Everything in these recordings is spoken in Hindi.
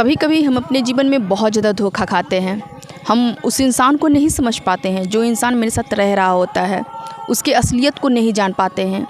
कभी कभी हम अपने जीवन में बहुत ज़्यादा धोखा खाते हैं। हम उस इंसान को नहीं समझ पाते हैं जो इंसान मेरे साथ रह रहा होता है, उसकी असलियत को नहीं जान पाते हैं।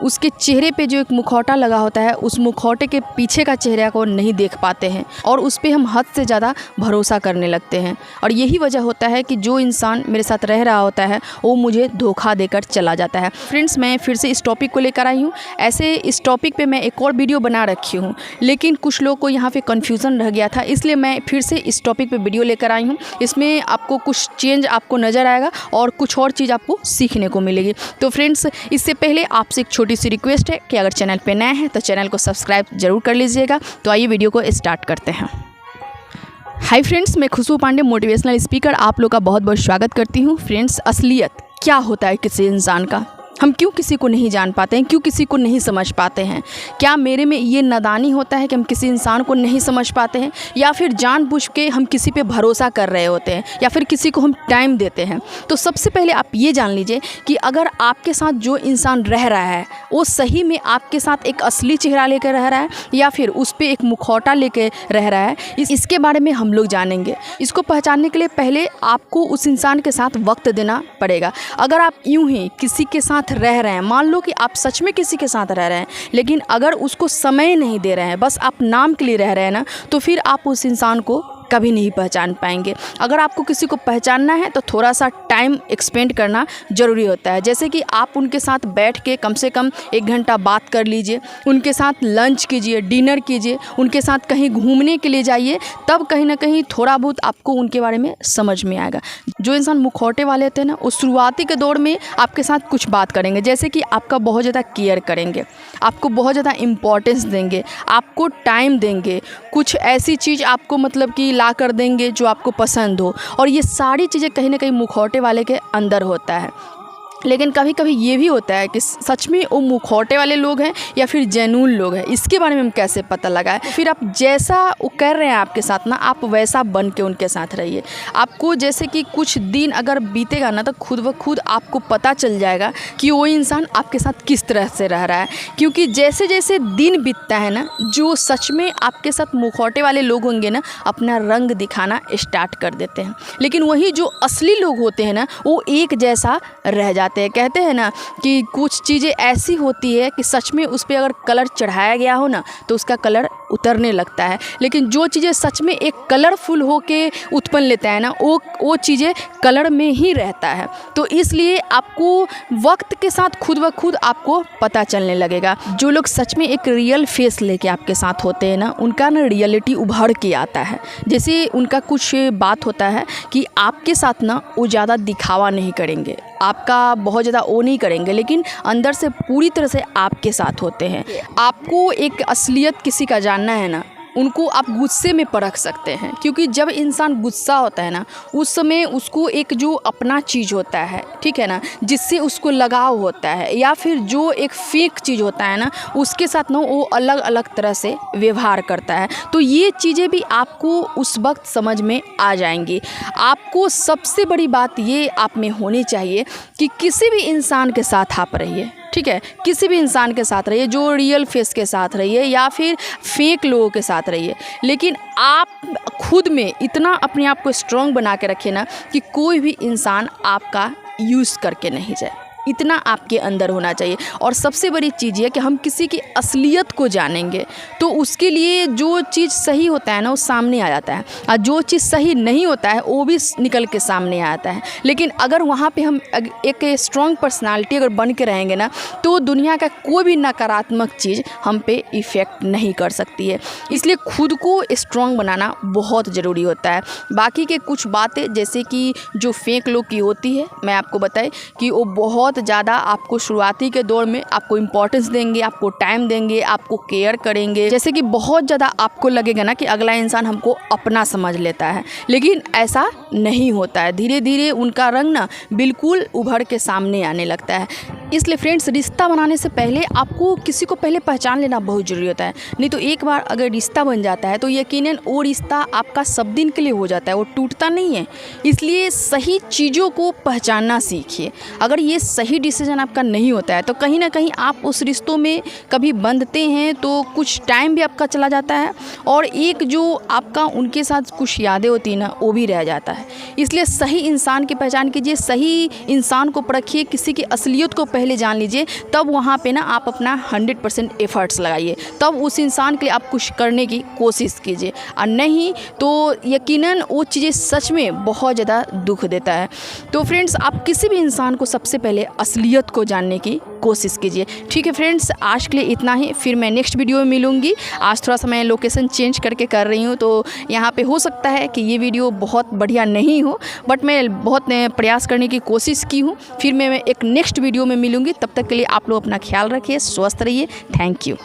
उसके चेहरे पे जो एक मुखौटा लगा होता है, उस मुखौटे के पीछे का चेहरा को नहीं देख पाते हैं और उस पे हम हद से ज़्यादा भरोसा करने लगते हैं। और यही वजह होता है कि जो इंसान मेरे साथ रह रहा होता है वो मुझे धोखा देकर चला जाता है। फ्रेंड्स, मैं फिर से इस टॉपिक को लेकर आई हूँ। ऐसे इस टॉपिक पे मैं एक और वीडियो बना रखी हूँ, लेकिन कुछ लोगों को यहाँ पे कन्फ्यूज़न रह गया था, इसलिए मैं फिर से इस टॉपिक पे वीडियो लेकर आई हूँ। इसमें आपको कुछ चेंज आपको नज़र आएगा और कुछ और चीज़ आपको सीखने को मिलेगी। तो फ्रेंड्स, इससे पहले आपसे एक छोटी सी रिक्वेस्ट है कि अगर चैनल पे नए हैं तो चैनल को सब्सक्राइब जरूर कर लीजिएगा। तो आइए वीडियो को स्टार्ट करते हैं। हाय फ्रेंड्स, मैं खुशबू पांडे, मोटिवेशनल स्पीकर, आप लोग का बहुत बहुत स्वागत करती हूँ। फ्रेंड्स, असलियत क्या होता है किसी इंसान का? हम क्यों किसी को नहीं जान पाते हैं, क्यों किसी को नहीं समझ पाते हैं? क्या मेरे में ये नादानी होता है कि हम किसी इंसान को नहीं समझ पाते हैं, या फिर जानबूझ के हम किसी पे भरोसा कर रहे होते हैं, या फिर किसी को हम टाइम देते हैं? तो सबसे पहले आप ये जान लीजिए कि अगर आपके साथ जो इंसान रह रहा है वो सही में आपके साथ एक असली चेहरा लेकर रह रहा है या फिर उस पर एक मुखौटा लेकर रह रहा है, इसके बारे में हम लोग जानेंगे। इसको पहचानने के लिए पहले आपको उस इंसान के साथ वक्त देना पड़ेगा। अगर आप यूं ही किसी के साथ रह रहे हैं, मान लो कि आप सच में किसी के साथ रह रहे हैं, लेकिन अगर उसको समय नहीं दे रहे हैं, बस आप नाम के लिए रह रहे हैं ना, तो फिर आप उस इंसान को कभी नहीं पहचान पाएंगे। अगर आपको किसी को पहचानना है तो थोड़ा सा टाइम एक्सपेंड करना ज़रूरी होता है। जैसे कि आप उनके साथ बैठ के कम से कम 1 घंटा बात कर लीजिए, उनके साथ लंच कीजिए, डिनर कीजिए, उनके साथ कहीं घूमने के लिए जाइए, तब कहीं ना कहीं थोड़ा बहुत आपको उनके बारे में समझ में आएगा। जो इंसान मुखौटे वाले थे ना, वो शुरुआती के दौर में आपके साथ कुछ बात करेंगे, जैसे कि आपका बहुत ज़्यादा केयर करेंगे, आपको बहुत ज़्यादा इम्पोर्टेंस देंगे, आपको टाइम देंगे, कुछ ऐसी चीज़ आपको मतलब कि ला कर देंगे जो आपको पसंद हो, और ये सारी चीज़ें कहीं ना कहीं मुखौटे वाले के अंदर होता है। लेकिन कभी कभी ये भी होता है कि सच में वो मुखौटे वाले लोग हैं या फिर जेन्युइन लोग हैं, इसके बारे में हम कैसे पता लगाएं? फिर आप जैसा वो कर रहे हैं आपके साथ ना, आप वैसा बन के उनके साथ रहिए। आपको जैसे कि कुछ दिन अगर बीतेगा ना, तो खुद ब खुद आपको पता चल जाएगा कि वो इंसान आपके साथ किस तरह से रह रहा है। क्योंकि जैसे जैसे दिन बीतता है ना, जो सच में आपके साथ मुखौटे वाले लोग होंगे ना, अपना रंग दिखाना स्टार्ट कर देते हैं, लेकिन वही जो असली लोग होते हैं ना, वो एक जैसा रह जाते हैं। कहते हैं ना कि कुछ चीज़ें ऐसी होती है कि सच में उस पर अगर कलर चढ़ाया गया हो ना, तो उसका कलर उतरने लगता है, लेकिन जो चीज़ें सच में एक कलरफुल होके उत्पन्न लेता है ना, वो चीज़ें कलर में ही रहता है। तो इसलिए आपको वक्त के साथ खुद ब खुद आपको पता चलने लगेगा। जो लोग सच में एक रियल फेस लेके आपके साथ होते हैं ना, उनका ना रियलिटी उभर के आता है। जैसे उनका कुछ बात होता है कि आपके साथ ना वो ज़्यादा दिखावा नहीं करेंगे, आपका बहुत ज़्यादा वो नहीं करेंगे, लेकिन अंदर से पूरी तरह से आपके साथ होते हैं। आपको एक असलियत किसी का जानना है ना, उनको आप गुस्से में परख सकते हैं, क्योंकि जब इंसान गुस्सा होता है ना, उस समय उसको एक जो अपना चीज़ होता है, ठीक है ना, जिससे उसको लगाव होता है, या फिर जो एक फेक चीज़ होता है ना, उसके साथ ना वो अलग अलग तरह से व्यवहार करता है। तो ये चीज़ें भी आपको उस वक्त समझ में आ जाएंगी। आपको सबसे बड़ी बात ये आप में होनी चाहिए कि किसी भी इंसान के साथ आप रहिए, ठीक है, किसी भी इंसान के साथ रहिए, जो रियल फेस के साथ रहिए या फिर फेक लोगों के साथ रहिए, लेकिन आप खुद में इतना अपने आप को स्ट्रॉन्ग बना के रखिए ना कि कोई भी इंसान आपका यूज़ करके नहीं जाए। इतना आपके अंदर होना चाहिए। और सबसे बड़ी चीज़ ये कि हम किसी की असलियत को जानेंगे तो उसके लिए जो चीज़ सही होता है ना, वो सामने आ जाता है, और जो चीज़ सही नहीं होता है वो भी निकल के सामने आता है। लेकिन अगर वहाँ पे हम एक स्ट्रॉन्ग पर्सनालिटी अगर बन के रहेंगे ना, तो दुनिया का कोई भी नकारात्मक चीज़ हम पे इफ़ेक्ट नहीं कर सकती है। इसलिए खुद को स्ट्रॉन्ग बनाना बहुत ज़रूरी होता है। बाकी के कुछ बातें जैसे कि जो फेक लोग की होती है, मैं आपको बताएं कि वो बहुत ज़्यादा आपको शुरुआती के दौर में आपको इम्पोर्टेंस देंगे, आपको टाइम देंगे, आपको केयर करेंगे। जैसे कि बहुत ज़्यादा आपको लगेगा ना कि अगला इंसान हमको अपना समझ लेता है, लेकिन ऐसा नहीं होता है। धीरे धीरे उनका रंग ना बिल्कुल उभर के सामने आने लगता है। इसलिए फ्रेंड्स, रिश्ता बनाने से पहले आपको किसी को पहले पहचान लेना बहुत ज़रूरी होता है। नहीं तो एक बार अगर रिश्ता बन जाता है तो यकीनन वो रिश्ता आपका सब दिन के लिए हो जाता है, वो टूटता नहीं है। इसलिए सही चीज़ों को पहचानना सीखिए। अगर ये सही डिसीजन आपका नहीं होता है तो कहीं ना कहीं आप उस रिश्तों में कभी बंधते हैं तो कुछ टाइम भी आपका चला जाता है, और एक जो आपका उनके साथ कुछ यादें होती हैं ना, वो भी रह जाता है। इसलिए सही इंसान की पहचान कीजिए, सही इंसान को परखिए, किसी की असलियत को पहले जान लीजिए, तब वहाँ पे ना आप अपना 100% एफर्ट्स लगाइए, तब उस इंसान के लिए आप कुछ करने की कोशिश कीजिए। और नहीं तो यकीनन वो चीज़ें सच में बहुत ज़्यादा दुख देता है। तो फ्रेंड्स, आप किसी भी इंसान को सबसे पहले असलियत को जानने की कोशिश कीजिए। ठीक है फ्रेंड्स, आज के लिए इतना ही, फिर मैं नेक्स्ट वीडियो में मिलूँगी। आज थोड़ा सा मैं लोकेशन चेंज करके कर रही हूँ, तो यहाँ पे हो सकता है कि ये वीडियो बहुत बढ़िया नहीं हो, बट मैं बहुत प्रयास करने की कोशिश की हूँ। फिर मैं एक नेक्स्ट वीडियो में मिलूँगी। तब तक के लिए आप लोग अपना ख्याल रखिए, स्वस्थ रहिए। Thank you.